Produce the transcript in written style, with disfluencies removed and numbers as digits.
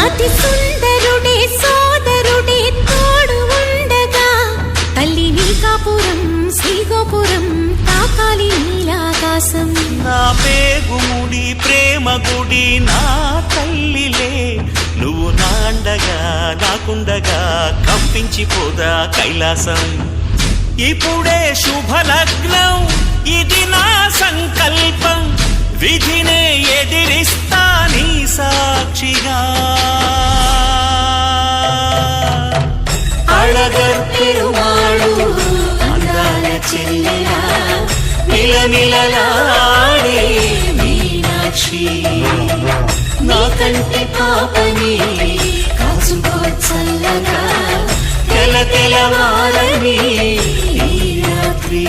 అతి సుందరుడే సోదరుడే తోడు ఉండగా తల్లి నీకాపురం శ్రీగోపురం తాకాలి నీలాకాశం. నా పేగుముడి ప్రేమ గుడి నా తల్లిలే, నువ్వు నాండగా నాకుండగా కంపించిపోదా కైలాసం. ఇప్పుడే శుభలగ్నం ఇది నా సంకల్పం, విధినే ఎదిరిస్తా నీ సాక్షిగా. అళగర్ పెరుమాళు అందాల చెల్లెలా నిలనిలలాడే మీనాక్షి, నీ కంటి పాపని కాచుకో చల్లగా తెల తెలవారని ఈ రాత్రి.